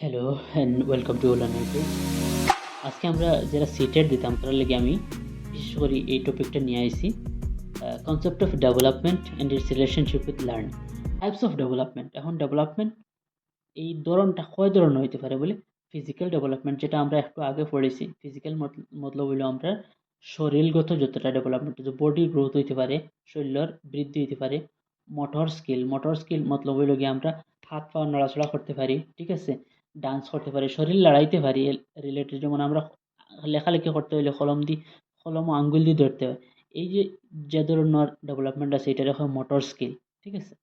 Hello and welcome to learning tools. আজকে আমরা যারা সিটেট দিতাম তার লাগে আমি বিশেষ করে এই টপিকটা নিয়ে আইছি, concept of development and it's relationship with learning, types of development. এখন ডেভেলপমেন্ট এই ধরনটা কয় ধরনের হইতে পারে বলে ফিজিক্যাল ডেভেলপমেন্ট যেটা আমরা একটু আগে পড়েছি। ফিজিক্যাল মতলব হইলো আমরা শরীরগত যতটা ডেভেলপমেন্ট, বডি গ্রোথ হইতে পারে, শরীরের বৃদ্ধি হইতে পারে। মোটর স্কিল মতলব হইলো গিয়ে আমরা হাত পা নড়াচড়া করতে পারি, ঠিক আছে, ডান্স করতে পারি, শরীর লড়াইতে পারি। রিলেটেড যেমন আমরা লেখালেখি করতে হইলে কলম ও আঙ্গুল দিয়ে ধরতে হয়। এই যে যে ধরনের ডেভেলপমেন্ট আছে এটা হয় মোটর স্কিল, ঠিক আছে।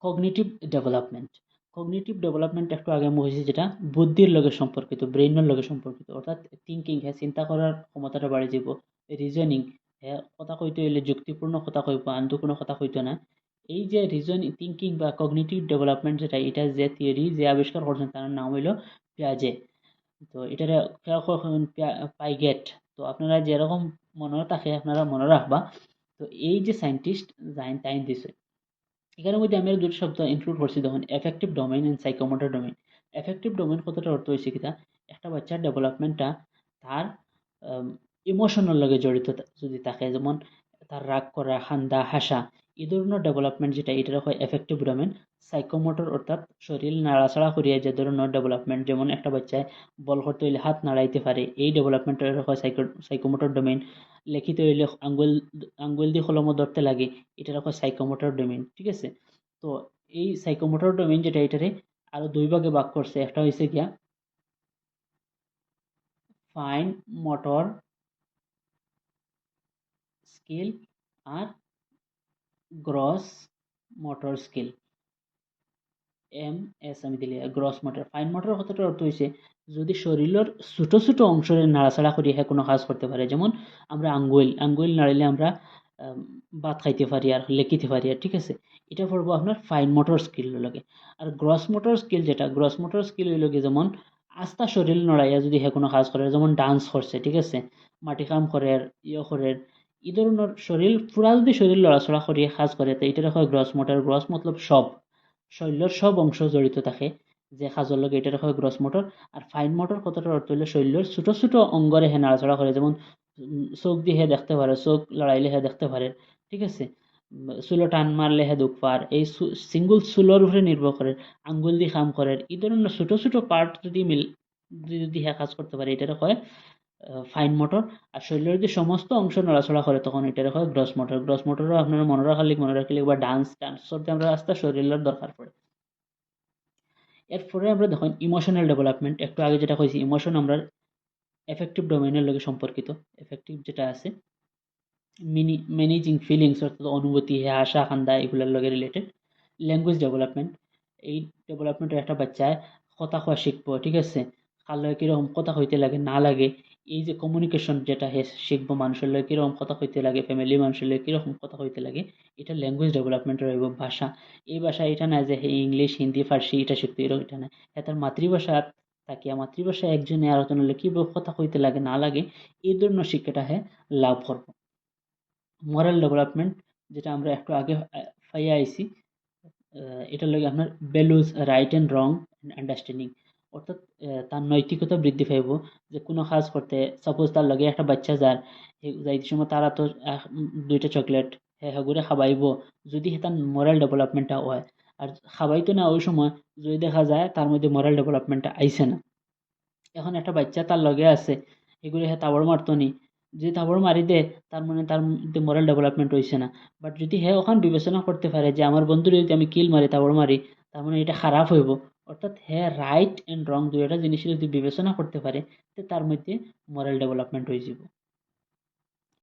কগনিটিভ ডেভেলপমেন্ট, কগনিটিভ ডেভেলপমেন্ট একটু আগে আমি বলছি, যেটা বুদ্ধির লগে সম্পর্কিত, ব্রেইনের লগে সম্পর্কিত, অর্থাৎ থিঙ্কিং, হ্যাঁ, চিন্তা করার ক্ষমতাটা বাড়ি যাব। রিজনিং, হ্যাঁ, কথা কইতে হইলে যুক্তিপূর্ণ কথা কইব, আনতো কোনো কথা কইতো না। এই যে রিজন থিঙ্কিং বা কগনিটিভ ডেভেলপমেন্ট, যেটা এটা যে থিওরি যে আবিষ্কার করছেন তার নাম হইল পিয়াজে। তো এটারে পাইগেট। তো আপনারা যেরকম মনে থাকে আপনারা মনে রাখবা। তো এই যে সায়েন্টিস্ট টাইম দিছে, এখানের মধ্যে আমি দুটো শব্দ ইনক্লুড করছি, দেখুন, affective domain and psychomotor domain. Affective domain কথাটার অর্থ হয়েছে কিনা, একটা বাচ্চার ডেভেলপমেন্টটা তার ইমোশনের লগে জড়িত যদি থাকে, যেমন তার রাগ করা, খান্দা, হাসা, এই ধরনের ডেভেলপমেন্ট যেটা এটা হয় এফেক্টিভ ডোমেইন। সাইকোমোটর অর্থাৎ শরীর নাড়াচাড়া করিয়া যে ধরনের ডেভেলপমেন্ট, যেমন একটা বাচ্চায় বল করতে হইলে হাত নাড়াইতে পারে, এই ডেভেলপমেন্টের হয় সাইকোমোটর ডোমেইন। লিখিত হইলে আঙ্গুল আঙ্গুল দিয়ে কলম ধরতে লাগে, এটার হয় সাইকোমোটর ডোমেইন, ঠিক আছে। তো এই সাইকোমোটর ডোমেইন যেটা এটারে আরো দুই ভাগে ভাগ করছে। একটা হয়েছে গিয়া ফাইন মোটর স্কিল আর gross motor skill. M S আমি দিলে গ্রস মোটর। ফাইন মোটর কথাটার অর্থ হয়েছে যদি শরীরের ছোট ছোট অংশের নাড়াচাড়া করি হ্যাঁ কোনো কাজ করতে পারে, যেমন আমরা আঙ্গুল আঙ্গুল নাড়িলে আমরা ভাত খাইতে পারি আর লেখিতে পারি আর, ঠিক আছে। এটা পড়বো আপনার ফাইন মোটর স্কিল লাগে। আর গ্রস মোটর স্কিল, যেটা গ্রস মোটর স্কিল হইল কি, যেমন আস্তা শরীর নড়াইয়া যদি হ্যাঁ কোনো কাজ করে, যেমন ডান্স করছে, ঠিক আছে, মাটি কাম করে, করে, এই ধরনের শরীর পুরা যদি শরীর লড়াচড়া করিয়ে কাজ করে, তো এটা হয় গ্রস মোটর। গ্রস মতলব সব শরীরের সব অংশ জড়িত থাকে যে কাজের লগে, এটা হয় গ্রস মোটর। আর ফাইন মোটর কথাটার অর্থ হইলো শরীরের ছোট ছোট অঙ্গরে হে নাড়াচাড়া করে, যেমন চোখ দিয়ে হে দেখতে পারে, চোখ লড়াইলে হে দেখতে পারে, ঠিক আছে। চুলো টান মারলে হে দুঃখ পার, এই সিঙ্গুল চুলোর উপরে নির্ভর করে, আঙ্গুল দিয়ে কাম করে, এই ধরনের ছোট ছোট পার্ট যদি যদি হে কাজ করতে পারে, এটা হয় ফাইন মোটর। আর শরীরের যে সমস্ত অংশ নড়াচড়া করে তখন এটা হয় গ্রস মোটর। গ্রস মোটরও আপনারা মনে রাখলে বা ডান্স ডান্স করতে আমরা আস্তে শরীরের দরকার পড়ে। এরপরে আমরা দেখুন ইমোশনাল ডেভেলপমেন্ট, একটু আগে যেটা কইছি ইমোশন আমরা এফেক্টিভ ডোমেইনের লগে সম্পর্কিত। এফেক্টিভ যেটা আছে ম্যানেজিং ফিলিংস, অর্থাৎ অনুভূতি, আশা, কান্দা, এগুলোর লগে রিলেটেড। ল্যাঙ্গুয়েজ ডেভেলপমেন্ট, এই ডেভেলপমেন্টের একটা বাচ্চায় কথা কওয়া শিখবো, ঠিক আছে, কার লগে কীরকম কথা হইতে লাগে না লাগে, এই যে কমিউনিকেশন যেটা হে শিখবো, মানুষের লগে কীরকম কথা হইতে লাগে, ফ্যামিলি মানুষের লগে কীরকম কথা হইতে লাগে, এটা ল্যাঙ্গুয়েজ ডেভেলপমেন্টের হইব। ভাষা, এই ভাষা এটা না যে হে ইংলিশ, হিন্দি, ফার্সি এটা শিখতে, এরকম এটা না। হ্যাঁ, তার মাতৃভাষা থাকিয়া মাতৃভাষা একজনে আলোচনা হলে কীভাবে কথা কইতে লাগে না লাগে, এই ধরনের শিক্ষাটা হ্যাঁ লাভ করবো। মোরাল ডেভেলপমেন্ট, যেটা আমরা একটু আগে পাইয়া আইছি, এটার লগে আপনার values, right and wrong, understanding, অর্থাৎ তার নৈতিকতা বৃদ্ধি পাইব। যে কোনো কাজ করতে, সাপোজ তার লগে একটা বাচ্চা যার যাইতে সময় তারা তো দুইটা চকলেট হ্যাঁ হাগুরে খাবাইব, যদি তার মোরাল ডেভেলপমেন্টটা হয়। আর খাবাইতো না ওই সময় যদি দেখা যায় তার মধ্যে মোরাল ডেভেলপমেন্টটা আইছে না। এখন একটা বাচ্চা তার লগে আছে, এগুলো হ্যাঁ তাবড় মারতো নি, যদি তাবড় মারি দে তার মানে তার মধ্যে মোরাল ডেভেলপমেন্ট হইছে না। বাট যদি হ্যাঁ ওখান বিবেচনা করতে পারে যে আমার বন্ধুর যদি আমি কিল মারি, তাবড় মারি, তার মানে এটা খারাপ হইব, অর্থাৎ হ্যাঁ রাইট অ্যান্ড রং দুইটা জিনিস যদি বিবেচনা করতে পারে, তো তার মধ্যে মোরাল ডেভেলপমেন্ট হয়ে যাব।